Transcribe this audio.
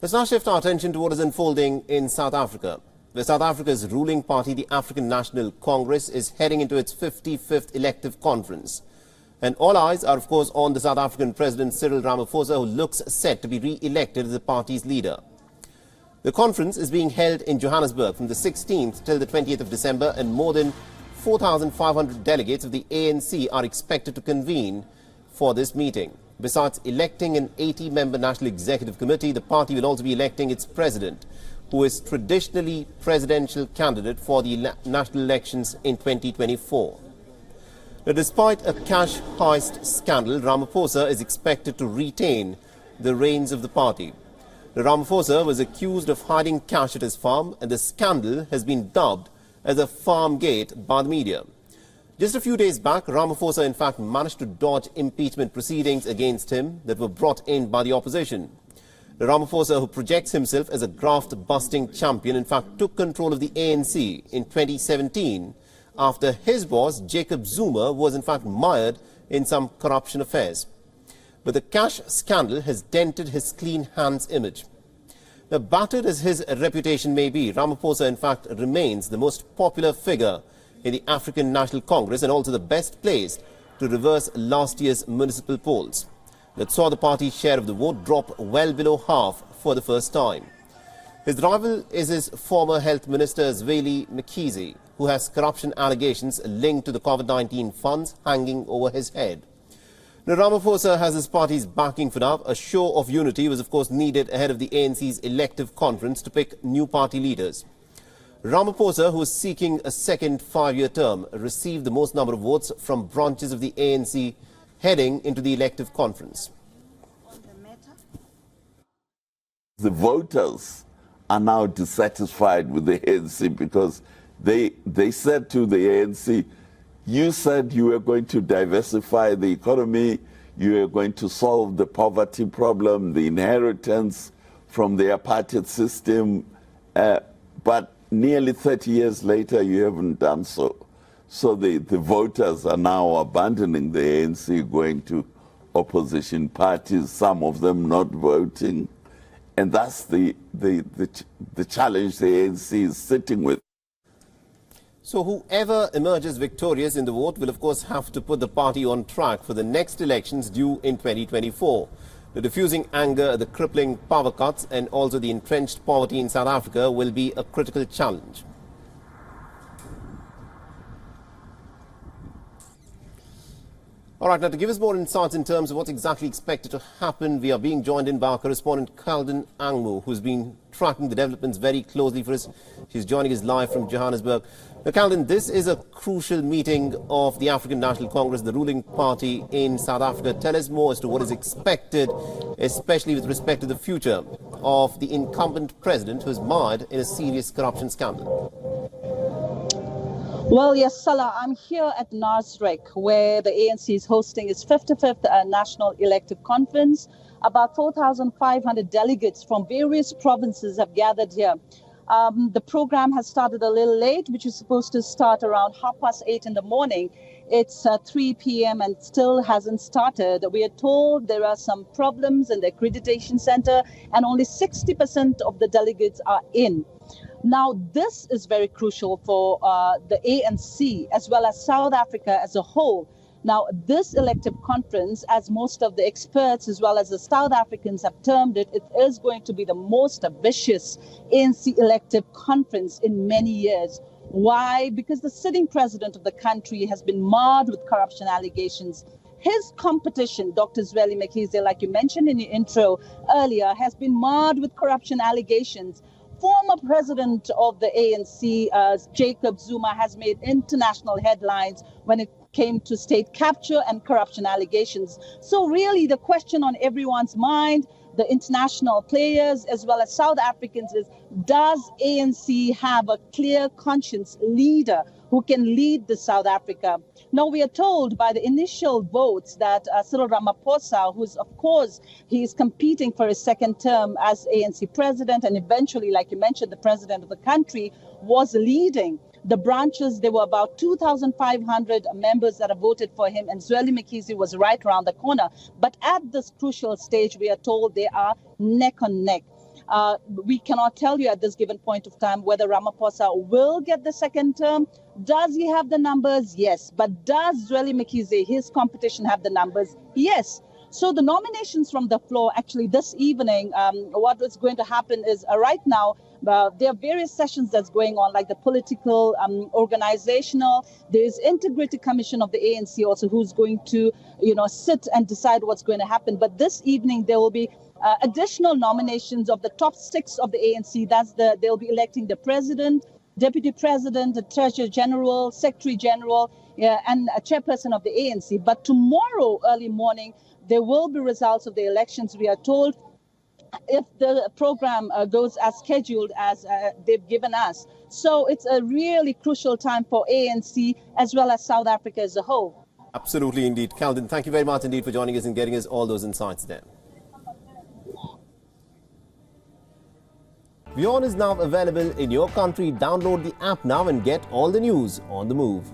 Let's now shift our attention to what is unfolding in South Africa. The South Africa's ruling party, the African National Congress, is heading into its 55th elective conference. And all eyes are, of course, on the South African President Cyril Ramaphosa, who looks set to be re-elected as the party's leader. The conference is being held in Johannesburg from the 16th till the 20th of December, and more than 4,500 delegates of the ANC are expected to convene for this meeting. Besides electing an 80-member National Executive Committee, the party will also be electing its president, who is traditionally presidential candidate for the national elections in 2024. Now, despite a cash heist scandal, Ramaphosa is expected to retain the reins of the party. Now, Ramaphosa was accused of hiding cash at his farm, and the scandal has been dubbed as a farm gate by the media. Just a few days back, Ramaphosa in fact managed to dodge impeachment proceedings against him that were brought in by the opposition. The Ramaphosa, who projects himself as a graft-busting champion, in fact took control of the ANC in 2017 after his boss, Jacob Zuma, was in fact mired in some corruption affairs. But the cash scandal has dented his clean hands image. Now, battered as his reputation may be, Ramaphosa in fact remains the most popular figure in the African National Congress and also the best placed to reverse last year's municipal polls that saw the party's share of the vote drop well below half for the first time. His rival is his former health minister, Zweli Mkhize, who has corruption allegations linked to the COVID-19 funds hanging over his head. Now, Ramaphosa has his party's backing for now. A show of unity was of course needed ahead of the ANC's elective conference to pick new party leaders. Ramaphosa, who is seeking a second 5-year term, received the most number of votes from branches of the ANC heading into the elective conference. The voters are now dissatisfied with the ANC because they said to the ANC, you said you were going to diversify the economy, you were going to solve the poverty problem, the inheritance from the apartheid system, but nearly 30 years later, you haven't done so. So the voters are now abandoning the ANC, going to opposition parties, some of them not voting. And that's the challenge the ANC is sitting with. So whoever emerges victorious in the vote will of course have to put the party on track for the next elections due in 2024. The diffusing anger, the crippling power cuts and also the entrenched poverty in South Africa will be a critical challenge. All right, now to give us more insights in terms of what's exactly expected to happen, we are being joined in by our correspondent Calden Angmo, who's been tracking the developments very closely for us. She's joining us live from Johannesburg. Now, Calden, this is a crucial meeting of the African National Congress, the ruling party in South Africa. Tell us more as to what is expected, especially with respect to the future of the incumbent president who is mired in a serious corruption scandal. Well, yes, Salah, I'm here at Nasrec, where the ANC is hosting its 55th National Elective Conference. About 4,500 delegates from various provinces have gathered here. The program has started a little late, which is supposed to start around 8:30 in the morning. It's 3 p.m. and still hasn't started. We are told there are some problems in the accreditation center and only 60% of the delegates are in. Now, this is very crucial for the ANC as well as South Africa as a whole. Now, this elective conference, as most of the experts as well as the South Africans have termed it, it is going to be the most vicious ANC elective conference in many years. Why? Because the sitting president of the country has been marred with corruption allegations. His competition, Dr. Zweli Mkhize, like you mentioned in your intro earlier, has been marred with corruption allegations. Former president of the ANC, Jacob Zuma, has made international headlines when it came to state capture and corruption allegations. So really the question on everyone's mind, the international players as well as South Africans, is does ANC have a clear conscience leader who can lead the South Africa? Now, we are told by the initial votes that Cyril Ramaphosa, who's, of course, he is competing for his second term as ANC president and eventually, like you mentioned, the president of the country, was leading. The branches, there were about 2,500 members that have voted for him, and Zweli Mkhize was right around the corner. But at this crucial stage, we are told they are neck and neck. We cannot tell you at this given point of time whether Ramaphosa will get the second term. Does he have the numbers? Yes. But does Zweli Mkhize, his competition, have the numbers? Yes. So the nominations from the floor, actually this evening, what is going to happen is right now, there are various sessions that's going on, like the political, organizational. There's Integrity Commission of the ANC also, who's going to, sit and decide what's going to happen. But this evening, there will be additional nominations of the top 6 of the ANC. They'll be electing the president, deputy president, the treasurer general, secretary general, and a chairperson of the ANC. But tomorrow, early morning, there will be results of the elections, we are told, if the program goes as scheduled as they've given us. So it's a really crucial time for ANC as well as South Africa as a whole. Absolutely indeed. Calvin, thank you very much indeed for joining us and getting us all those insights there. WION is now available in your country. Download the app now and get all the news on the move.